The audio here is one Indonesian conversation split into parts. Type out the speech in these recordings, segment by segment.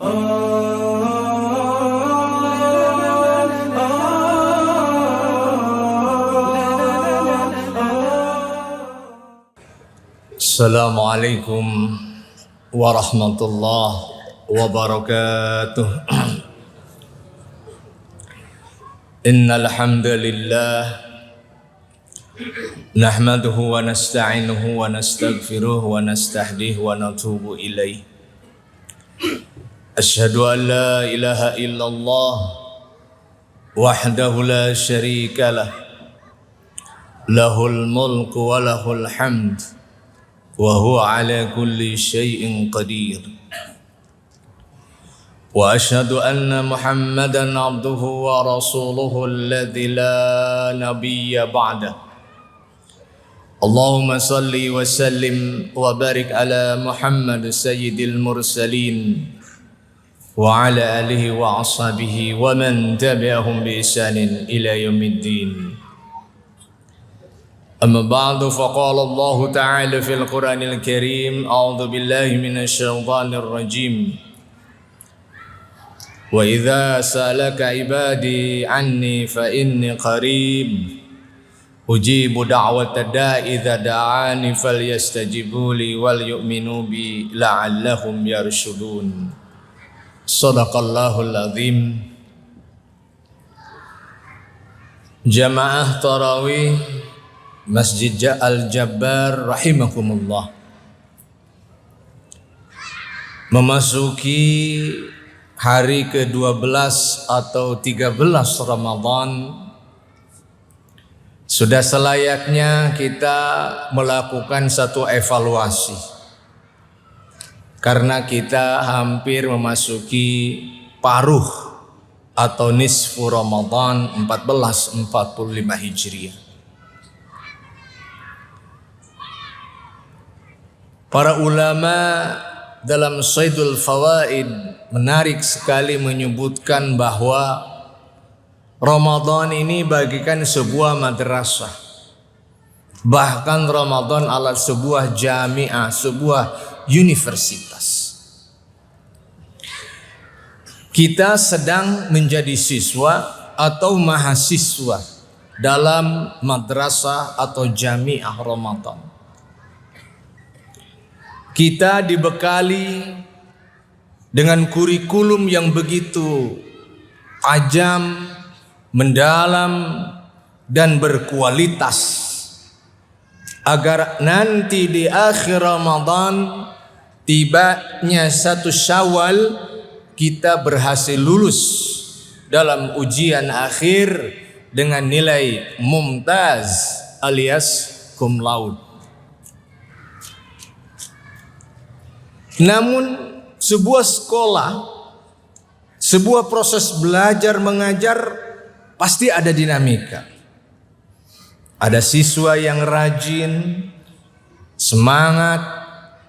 Assalamualaikum warahmatullahi wabarakatuh. Innal hamdalillah nahmaduhu wa nasta'inuhu wa nastaghfiruh wa nastahdihi wa natubu ilaih. Asyhadu an la ilaha illallah wahdahu la syarika lah, lahul mulku wa lahul hamd wa huwa ala kulli syai'in qadir. Wa asyhadu anna Muhammadan abduhu wa rasuluhu alladzi la nabiyya ba'dah. Allahumma salli wa sallim wa barik ala Muhammad sayyidil mursalin wa ala alihi wa ashabihi wa man tabi'ahum bi ihsanin ila yaumiddin. أما بعد فقال الله تعالى في القرآن الكريم أعوذ بالله من الشيطان الرجيم وإذا سألك عبادي عني فإني قريب أجيب دعوة الداع إذا دعاني فليستجيبوا لي وليؤمنوا بي لعلهم يرشدون. صدق الله العظيم. Jamaah tarawih Masjid Al-Jabbar rahimakumullah, memasuki hari ke-12 atau 13 Ramadan, sudah selayaknya kita melakukan satu evaluasi, karena kita hampir memasuki paruh atau nisfu Ramadan 1445 Hijriah. Para ulama dalam Saidul Fawaid menarik sekali menyebutkan bahwa Ramadan ini bagikan sebuah madrasah. Bahkan Ramadan adalah sebuah jamiah, sebuah universitas. Kita sedang menjadi siswa atau mahasiswa dalam madrasah atau jamiah Ramadan. Kita dibekali dengan kurikulum yang begitu tajam, mendalam, dan berkualitas, agar nanti di akhir Ramadan, tibanya 1 Syawal, kita berhasil lulus dalam ujian akhir dengan nilai mumtaz alias cum laude. Namun sebuah sekolah, sebuah proses belajar mengajar pasti ada dinamika. Ada siswa yang rajin, semangat,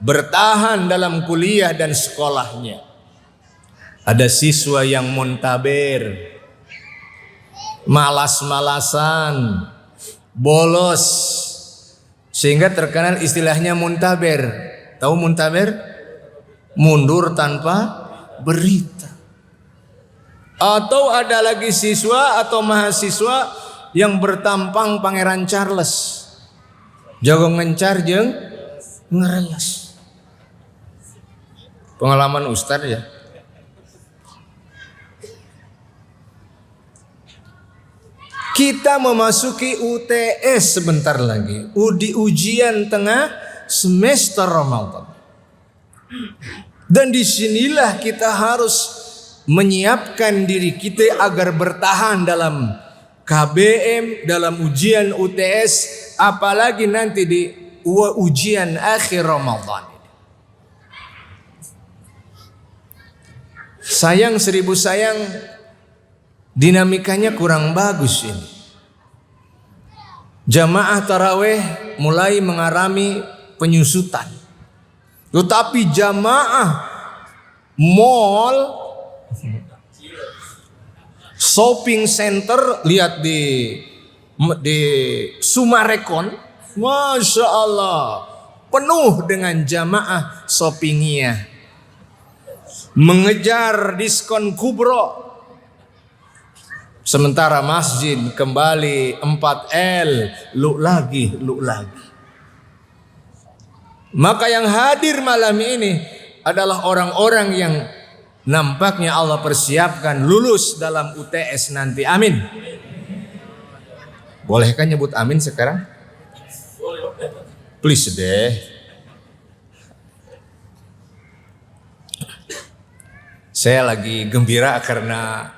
bertahan dalam kuliah dan sekolahnya. Ada siswa yang muntaber, malas-malasan, bolos, sehingga terkenal istilahnya muntaber. Tahu muntaber? Mundur tanpa berita. Atau ada lagi siswa atau mahasiswa yang bertampang Pangeran Charles, jago ngencar jeung ngereles. Pengalaman Ustadz ya. Kita memasuki UTS sebentar lagi, di ujian tengah semester Ramadan. Dan disinilah kita harus menyiapkan diri kita agar bertahan dalam KBM, dalam ujian UTS, apalagi nanti di ujian akhir Ramadan. Sayang 1000 sayang, dinamikanya kurang bagus ini. Jamaah tarawih mulai mengalami penyusutan. Tetapi jamaah mall, shopping center, lihat di Sumarekon, Masya Allah, penuh dengan jamaah shoppingnya. mengejar diskon kubro. Sementara masjid kembali 4L, lu lagi. Maka yang hadir malam ini adalah orang-orang yang nampaknya Allah persiapkan lulus dalam UTS nanti. Amin. Bolehkah nyebut amin sekarang? Please deh. Saya lagi gembira karena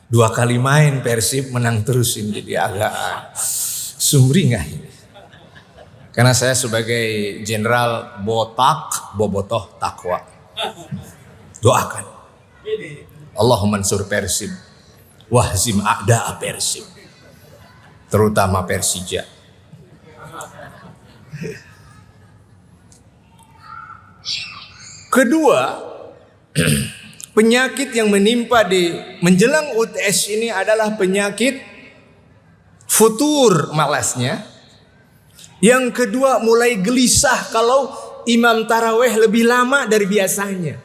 2 kali main Persib menang terus ini, jadi agak sumringah ini. Karena saya sebagai jenderal bobotoh takwa. Doakan. Allahumma ansur Persib. Wahzim a'da'a Persib. Terutama Persija. Kedua, penyakit yang menimpa di menjelang UTS ini adalah penyakit futur, malasnya. Yang kedua, mulai gelisah kalau imam taraweh lebih lama dari biasanya.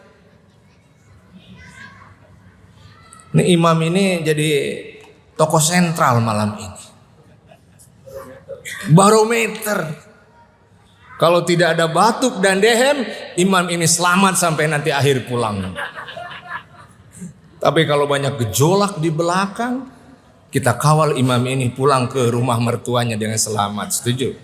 Ini imam ini jadi tokoh sentral malam ini. Barometer. Kalau tidak ada batuk dan dehem, imam ini selamat sampai nanti akhir pulang. Tapi kalau banyak gejolak di belakang, kita kawal imam ini pulang ke rumah mertuanya dengan selamat. Setuju?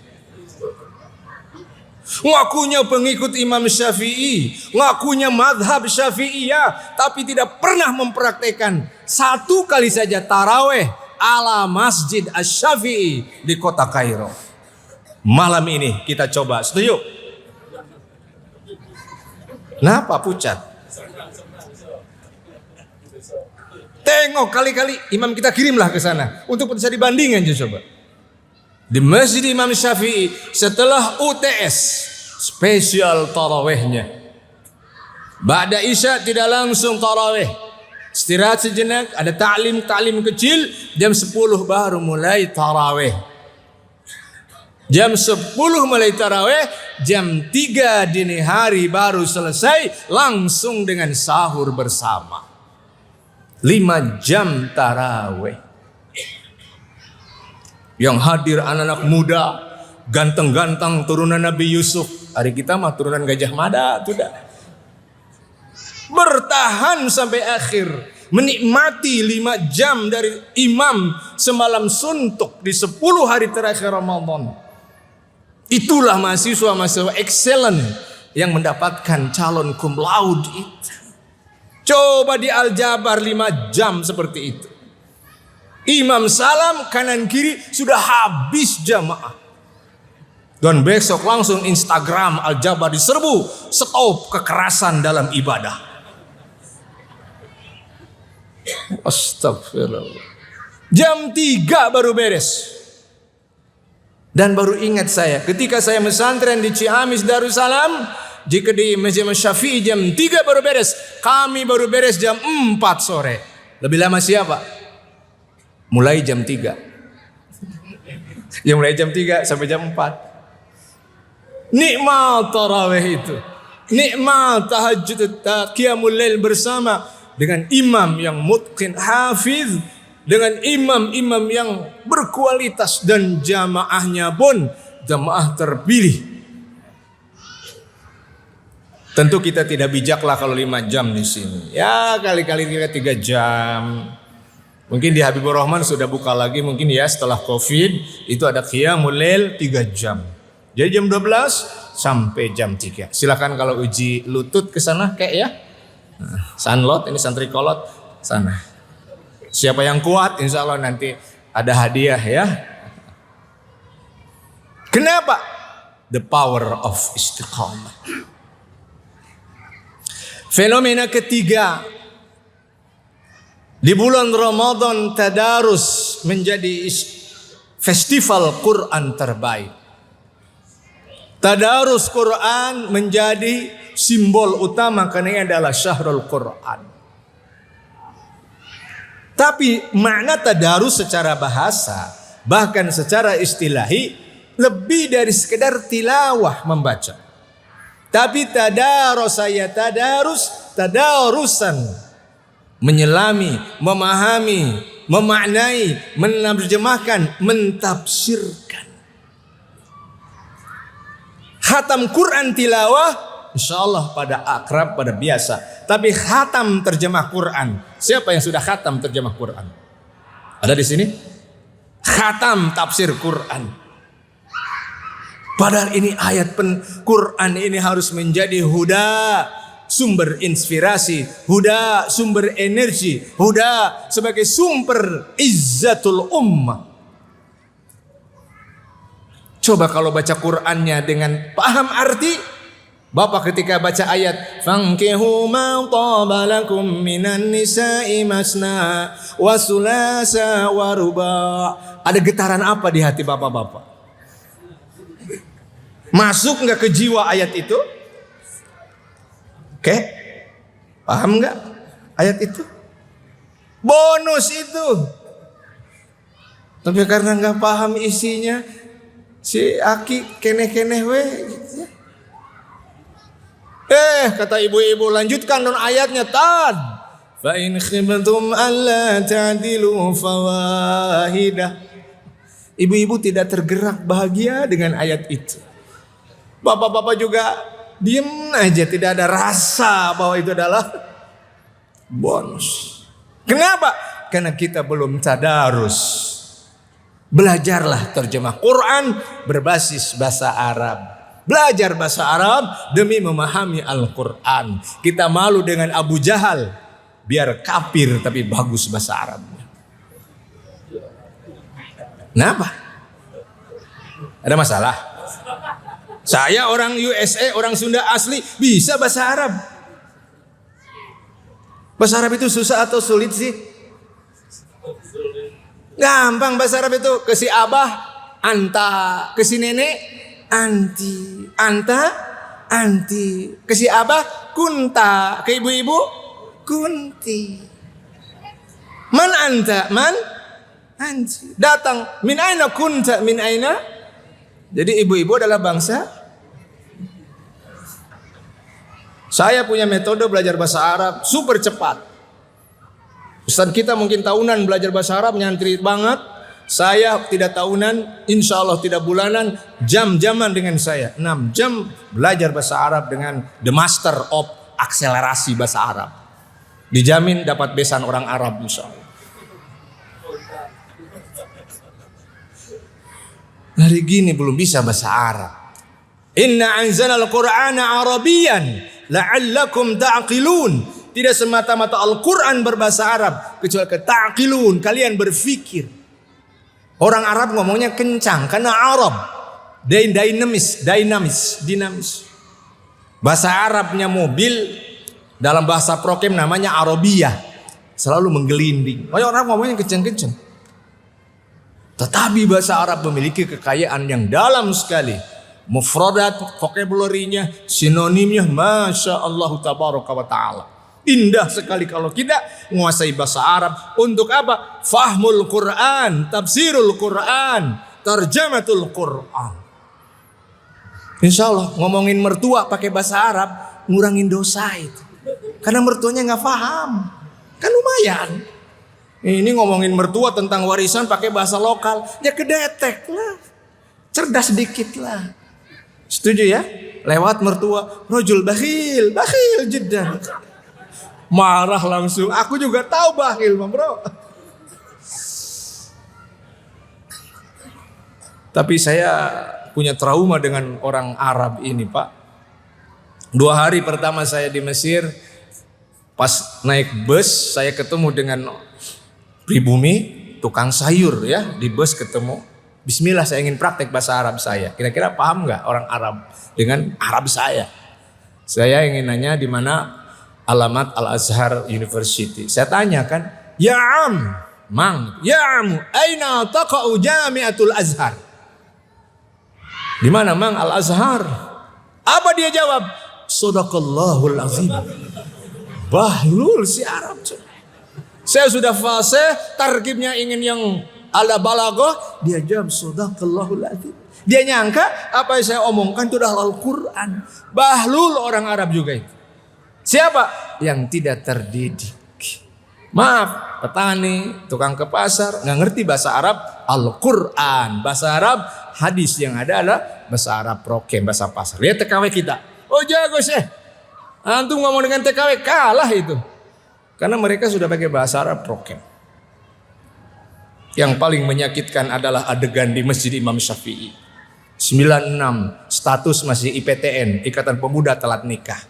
Ngakunya pengikut Imam Syafi'i, ngakunya madhab Syafi'iyah, tapi tidak pernah mempraktekkan satu kali saja taraweh ala Masjid Asy-Syafi'i di kota Kairo. Malam ini kita coba. Setuju? Kenapa pucat? Tengok kali-kali imam kita kirimlah ke sana untuk bisa dibandingkan coba. Di Masjid Imam Syafi'i setelah UTS spesial tarawehnya. Ba'da Isya tidak langsung taraweh. Istirahat sejenak, ada ta'lim kecil, jam 10 baru mulai taraweh. Jam 10 mulai taraweh, jam 3 dini hari baru selesai, langsung dengan sahur bersama. 5 jam taraweh. Yang hadir anak-anak muda, ganteng-ganteng turunan Nabi Yusuf. Hari kita mah turunan Gajah Mada, sudah. Bertahan sampai akhir, menikmati 5 jam dari imam semalam suntuk di 10 hari terakhir Ramadan. Itulah mahasiswa excellent yang mendapatkan calon cum laude itu. Coba di Al-Jabar 5 jam seperti itu. Imam salam kanan kiri sudah habis jamaah. Dan besok langsung Instagram Al-Jabar diserbu, stop kekerasan dalam ibadah. Astagfirullah. Jam 3 baru beres. Dan baru ingat saya, ketika saya mesantren di Ciamis Darussalam, jika di Masjid Syafi'i jam 3 baru beres, kami baru beres jam 4 sore. Lebih lama siapa? Mulai jam 3. Ya mulai jam 3 sampai jam 4. Nikmat tarawih itu. Nikmat tahajud, qiyamul lail bersama dengan imam yang mutqin hafiz, dengan imam-imam yang berkualitas, dan jamaahnya pun jamaah terpilih. Tentu kita tidak bijaklah kalau 5 jam di sini. Ya kali-kali kita 3 jam. Mungkin di Habibur Rahman sudah buka lagi, mungkin ya setelah Covid itu ada qiyamul lail 3 jam. Jadi jam 12 sampai jam 3. Silakan kalau uji lutut ke sana kayak ya. Sanlot ini santri kolot sana. Siapa yang kuat insya Allah nanti ada hadiah ya. Kenapa? The power of istiqamah. Fenomena ketiga, di bulan Ramadan tadarus menjadi festival Quran terbaik. Tadarus Quran menjadi simbol utama karena ini adalah syahrul Quran. Tapi makna tadarus secara bahasa, bahkan secara istilahi, lebih dari sekedar tilawah membaca. Tapi tadarus tadarusan, menyelami, memahami, memaknai, menerjemahkan, mentafsirkan. Khatam Quran tilawah, insyaallah pada akrab, pada biasa. Tapi khatam terjemah Quran, siapa yang sudah khatam terjemah Quran? Ada di sini? Khatam tafsir Quran. Padahal ini ayat Quran ini harus menjadi huda, sumber inspirasi, huda, sumber energi, huda sebagai sumber izzatul ummah. Coba kalau baca Qur'annya dengan paham arti, Bapak ketika baca ayat fankihu ma taba lakum minan nisa'i masna wa sulasa wa ruba', ada getaran apa di hati Bapak-bapak? Masuk nggak ke jiwa ayat itu? Oke, paham nggak ayat itu? Bonus itu. Tapi karena nggak paham isinya, si Aki keneh-keneh we. Gitu. Kata ibu-ibu, lanjutkan non ayatnya tad. Fa in khibtum alla ta'dilu fawahidah. Ibu-ibu tidak tergerak bahagia dengan ayat itu. Bapak-bapak juga diem aja, tidak ada rasa bahwa itu adalah bonus. Kenapa? Karena kita belum tadarus. Belajarlah terjemah Quran berbasis bahasa Arab. Belajar bahasa Arab demi memahami Al-Quran. Kita malu dengan Abu Jahal, biar kafir tapi bagus bahasa Arabnya. Kenapa? Ada masalah? Saya orang USA, orang Sunda asli, bisa bahasa Arab. Bahasa Arab itu susah atau sulit sih? Gampang bahasa Arab itu. Ke si abah, anta. Ke si nenek, anti. Anta, anti. Ke si abah, kunta. Ke ibu-ibu, kunti. Man anta, man anti. Datang, min aina kunta, min aina. Jadi ibu-ibu adalah bangsa. Saya punya metode belajar bahasa Arab super cepat. Ustaz kita mungkin tahunan belajar bahasa Arab, nyantri banget. Saya tidak tahunan, insya Allah tidak bulanan, jam-jaman dengan saya. 6 jam belajar bahasa Arab dengan the master of akselerasi bahasa Arab. Dijamin dapat besan orang Arab insya Allah. Hari gini belum bisa bahasa Arab. Inna anzalal Qur'ana Arabiyan la'allakum ta'qilun. Tidak semata-mata Al-Quran berbahasa Arab, kecuali ta'qilun, kalian berfikir. Orang Arab ngomongnya kencang karena Arab dinamis. Bahasa Arabnya mobil, dalam bahasa prokem namanya Arabiyah, selalu menggelinding. Orang Arab ngomongnya kencang-kencang. Tetapi bahasa Arab memiliki kekayaan yang dalam sekali. Mufradat, vocabulary-nya, sinonimnya, Masya Allah tabaraka wa ta'ala. Indah sekali kalau kita menguasai bahasa Arab. Untuk apa? Fahmul Quran, tafsirul Quran, tarjamatul Quran. Insya Allah ngomongin mertua pakai bahasa Arab, ngurangin dosa itu. Karena mertuanya nggak paham. Kan lumayan. Ini ngomongin mertua tentang warisan pakai bahasa lokal, ya kedetek lah, cerdas sedikit lah. Setuju ya? Lewat mertua, rojul bakhil jeddah. Marah langsung. Aku juga tahu bakhil, bro. Tapi saya punya trauma dengan orang Arab ini, Pak. 2 hari pertama saya di Mesir, pas naik bus saya ketemu dengan pribumi, tukang sayur ya, di bus ketemu. Bismillah, saya ingin praktek bahasa Arab saya. Kira-kira paham nggak orang Arab dengan Arab saya? Saya ingin nanya di mana alamat Al-Azhar University. Saya tanyakan, ya am, mang, ya am, aina taqa'u jami'atul Azhar? Di mana mang Al-Azhar? Apa dia jawab? Sadaqallahul azim. Bahlul si Arab. Saya sudah fasih, tarkibnya ingin yang ala balaghah, dia jawab sadaqallahul azim. Dia nyangka apa yang saya omongkan itu adalah Al-Quran. Bahlul orang Arab juga itu. Siapa? Yang tidak terdidik. Maaf, petani, tukang ke pasar, nggak ngerti bahasa Arab Al-Quran. Bahasa Arab hadis yang ada adalah bahasa Arab prokem, bahasa pasar. Lihat TKW kita. Oh jago sih. Antum ngomong dengan TKW kalah itu. Karena mereka sudah pakai bahasa Arab prokem. Yang paling menyakitkan adalah adegan di Masjid Imam Syafi'i. 96, status masih IPTN, Ikatan Pemuda Telat Nikah.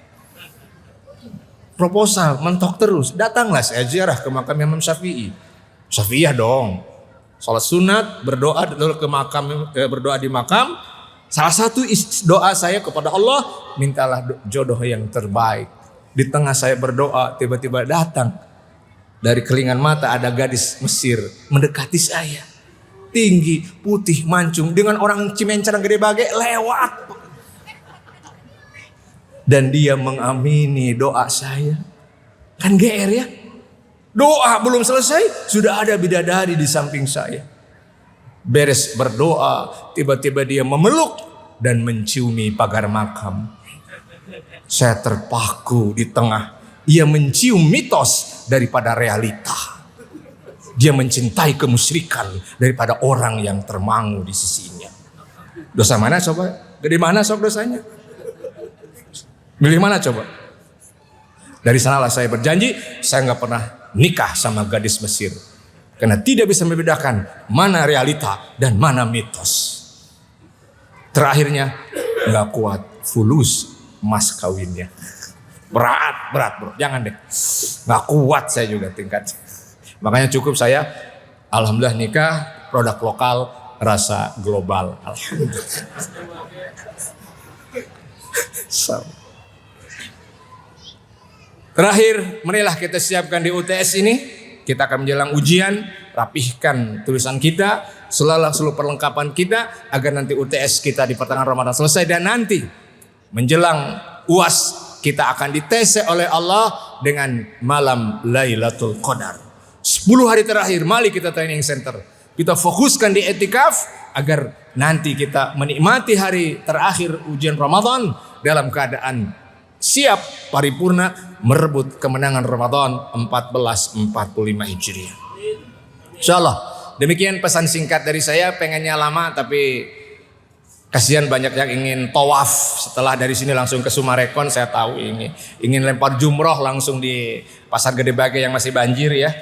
Proposal mentok terus, datanglah saya ziarah ke makam Imam Syafi'i. Syafi'iyah dong. Salat sunat, berdoa dulu ke makam, berdoa di makam. Salah satu doa saya kepada Allah, mintalah jodoh yang terbaik. Di tengah saya berdoa, tiba-tiba datang dari kelingan mata ada gadis Mesir mendekati saya. Tinggi, putih, mancung, dengan orang Cimencer gede bagai lewat. Dan dia mengamini doa saya. Kan GR ya. Doa belum selesai, sudah ada bidadari di samping saya. Beres berdoa, tiba-tiba dia memeluk dan menciumi pagar makam. Saya terpaku di tengah. Ia mencium mitos daripada realita. Dia mencintai kemusyrikan daripada orang yang termangu di sisinya. Dosa mana coba? Gede mana sok dosanya? Milih mana coba? Dari sanalah saya berjanji, saya nggak pernah nikah sama gadis Mesir. Karena tidak bisa membedakan mana realita dan mana mitos. Terakhirnya nggak kuat, fulus mas kawinnya. Berat bro, jangan deh. Nggak kuat saya juga tingkat. Makanya cukup saya, alhamdulillah nikah, produk lokal, rasa global. Alhamdulillah. Terakhir, marilah kita siapkan di UTS ini. Kita akan menjelang ujian, rapihkan tulisan kita, seluruh perlengkapan kita, agar nanti UTS kita di pertengahan Ramadan selesai. Dan nanti menjelang UAS, kita akan dites oleh Allah dengan malam Lailatul Qadar. 10 hari terakhir, mari kita training center. Kita fokuskan di etikaf, agar nanti kita menikmati hari terakhir ujian Ramadan dalam keadaan siap paripurna merebut kemenangan Ramadan 1445 Hijriah. Insyaallah. Demikian pesan singkat dari saya, pengennya lama tapi kasihan banyak yang ingin tawaf setelah dari sini langsung ke Sumarekon. Saya tahu ini ingin lempar jumroh langsung di Pasar Gede Bage yang masih banjir ya.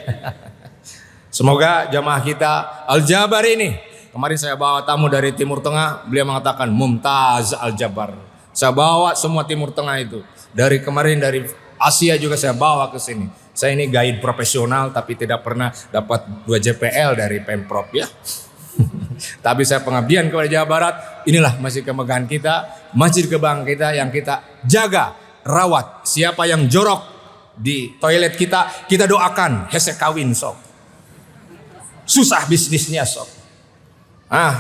Semoga jamaah kita Al-Jabar ini, kemarin saya bawa tamu dari Timur Tengah, beliau mengatakan Mumtaz Al-Jabar. Saya bawa semua Timur Tengah itu. Dari kemarin dari Asia juga saya bawa ke sini. Saya ini guide profesional tapi tidak pernah dapat 2 JPL dari Pemprov ya. Tapi saya pengabdian kepada Jawa Barat. Inilah masjid kemegahan kita, masjid kebanggaan kita yang kita jaga, rawat. Siapa yang jorok di toilet kita doakan hese kawin sok. Susah bisnisnya sok.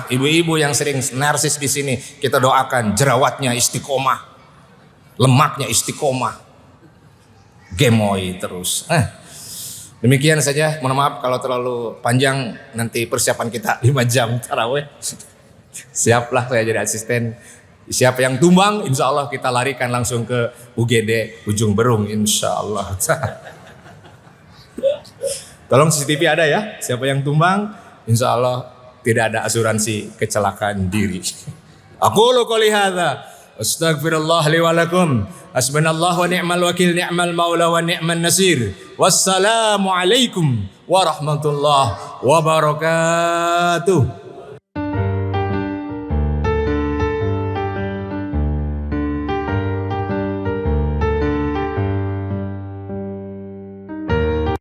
Ibu-ibu yang sering narsis di sini, kita doakan jerawatnya istiqomah, lemaknya istiqomah, gemoy terus. Demikian saja. Mohon maaf kalau terlalu panjang, nanti persiapan kita 5 jam tarawih. Siaplah saya jadi asisten. Siapa yang tumbang, insya Allah kita larikan langsung ke UGD Ujung Berung, insya Allah. Tolong CCTV ada ya. Siapa yang tumbang, insya Allah tidak ada asuransi kecelakaan diri. Aqulu qouli hadza, astaghfirullah li wa lakum. Hasbunallahu wa ni'mal wakil, ni'mal maula wa ni'man nasir. Wassalamu alaikum warahmatullahi wabarakatuh.